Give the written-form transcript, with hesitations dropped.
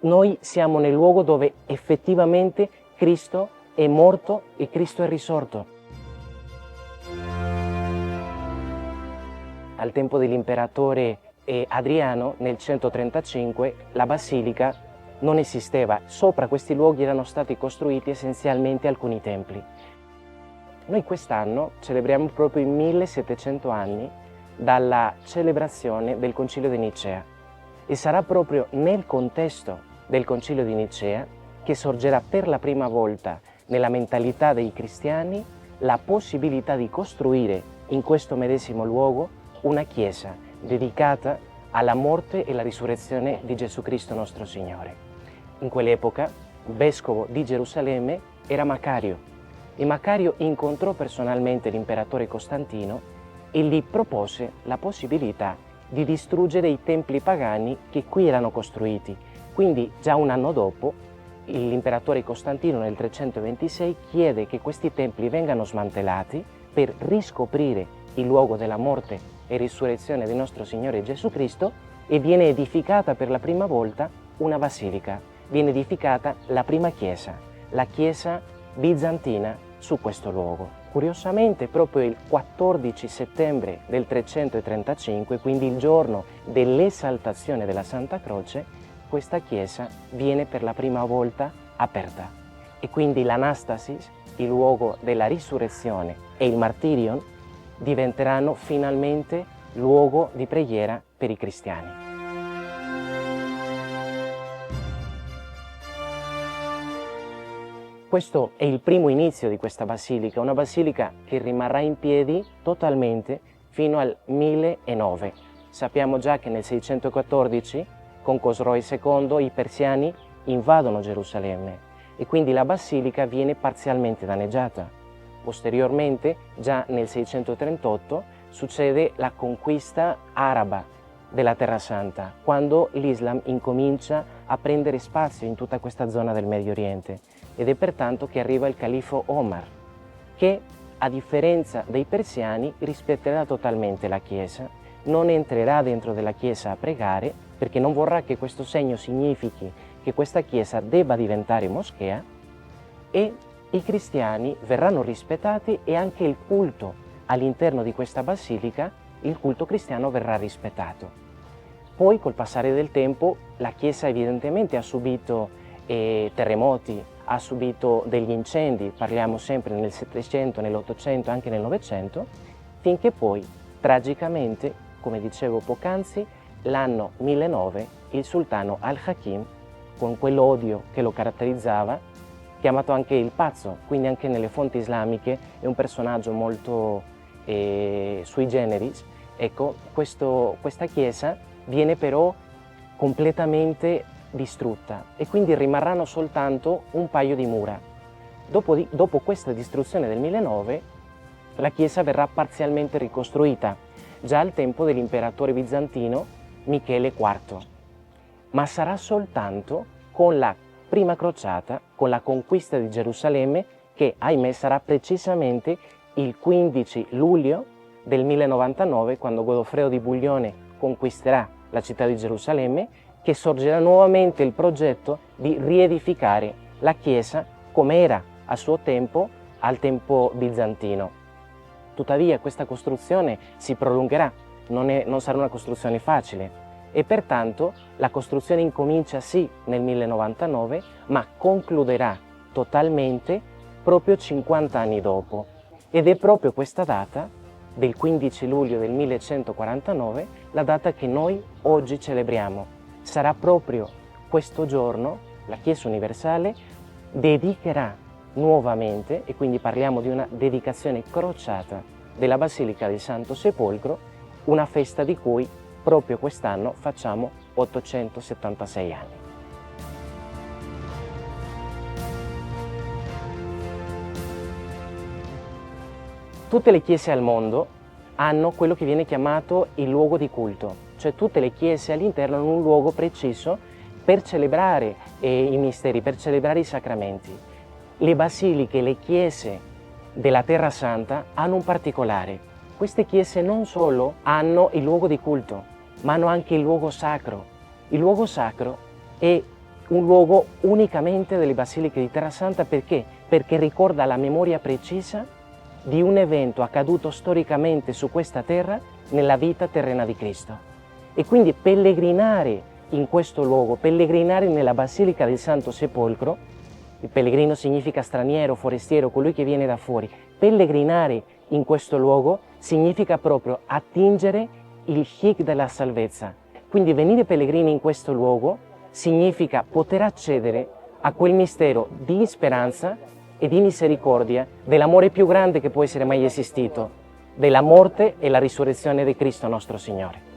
Noi siamo nel luogo dove effettivamente Cristo è morto e Cristo è risorto. Al tempo dell'imperatore Adriano, nel 135, la basilica non esisteva. Sopra questi luoghi erano stati costruiti essenzialmente alcuni templi. Noi quest'anno celebriamo proprio i 1700 anni dalla celebrazione del Concilio di Nicea e sarà proprio nel contesto del Concilio di Nicea che sorgerà per la prima volta nella mentalità dei cristiani la possibilità di costruire in questo medesimo luogo una chiesa dedicata alla morte e alla risurrezione di Gesù Cristo nostro Signore. In quell'epoca il vescovo di Gerusalemme era Macario e Macario incontrò personalmente l'imperatore Costantino e gli propose la possibilità di distruggere i templi pagani che qui erano costruiti. Quindi già un anno dopo l'imperatore Costantino nel 326 chiede che questi templi vengano smantellati per riscoprire il luogo della morte e risurrezione del nostro Signore Gesù Cristo e viene edificata per la prima volta una basilica, viene edificata la prima chiesa, la chiesa bizantina su questo luogo. Curiosamente proprio il 14 settembre del 335, quindi il giorno dell'esaltazione della Santa Croce, questa chiesa viene per la prima volta aperta e quindi l'Anastasis, il luogo della risurrezione, e il Martirion diventeranno finalmente luogo di preghiera per i cristiani. Questo è il primo inizio di questa basilica, una basilica che rimarrà in piedi totalmente fino al 1009. Sappiamo già che nel 614, con Cosroe II, i persiani invadono Gerusalemme e quindi la basilica viene parzialmente danneggiata. Posteriormente, già nel 638, succede la conquista araba della Terra Santa, quando l'Islam incomincia a prendere spazio in tutta questa zona del Medio Oriente. Ed è pertanto che arriva il califfo Omar, che a differenza dei persiani rispetterà totalmente la Chiesa, non entrerà dentro della Chiesa a pregare perché non vorrà che questo segno significhi che questa Chiesa debba diventare moschea, e i cristiani verranno rispettati e anche il culto all'interno di questa basilica, il culto cristiano verrà rispettato. Poi col passare del tempo la Chiesa evidentemente ha subito terremoti, ha subito degli incendi, parliamo sempre nel 700, nell'800, anche nel 900, finché poi, tragicamente, come dicevo poc'anzi, l'anno 1009 il sultano Al-Hakim, con quell'odio che lo caratterizzava, chiamato anche il pazzo, quindi anche nelle fonti islamiche è un personaggio molto sui generis, ecco, questa chiesa viene però completamente distrutta e quindi rimarranno soltanto un paio di mura. Dopo questa distruzione del 1009 la chiesa verrà parzialmente ricostruita, già al tempo dell'imperatore bizantino Michele IV, ma sarà soltanto con la prima crociata, con la conquista di Gerusalemme, che ahimè sarà precisamente il 15 luglio del 1099, quando Godofredo di Buglione conquisterà la città di Gerusalemme, che sorgerà nuovamente il progetto di riedificare la chiesa come era a suo tempo, al tempo bizantino. Tuttavia questa costruzione si prolungherà, non sarà una costruzione facile e pertanto la costruzione incomincia sì nel 1099, ma concluderà totalmente proprio 50 anni dopo. Ed è proprio questa data, del 15 luglio del 1149, la data che noi oggi celebriamo. Sarà proprio questo giorno la Chiesa Universale dedicherà nuovamente, e quindi parliamo di una dedicazione crociata della Basilica del Santo Sepolcro, una festa di cui proprio quest'anno facciamo 876 anni. Tutte le chiese al mondo hanno quello che viene chiamato il luogo di culto, cioè tutte le chiese all'interno hanno un luogo preciso per celebrare i misteri, per celebrare i sacramenti. Le basiliche, le chiese della Terra Santa hanno un particolare. Queste chiese non solo hanno il luogo di culto, ma hanno anche il luogo sacro. Il luogo sacro è un luogo unicamente delle basiliche di Terra Santa perché? Perché ricorda la memoria precisa di un evento accaduto storicamente su questa terra nella vita terrena di Cristo. E quindi pellegrinare in questo luogo, pellegrinare nella Basilica del Santo Sepolcro, il pellegrino significa straniero, forestiero, colui che viene da fuori, pellegrinare in questo luogo significa proprio attingere il hic della salvezza. Quindi venire pellegrini in questo luogo significa poter accedere a quel mistero di speranza e di misericordia dell'amore più grande che può essere mai esistito, della morte e la risurrezione di Cristo nostro Signore.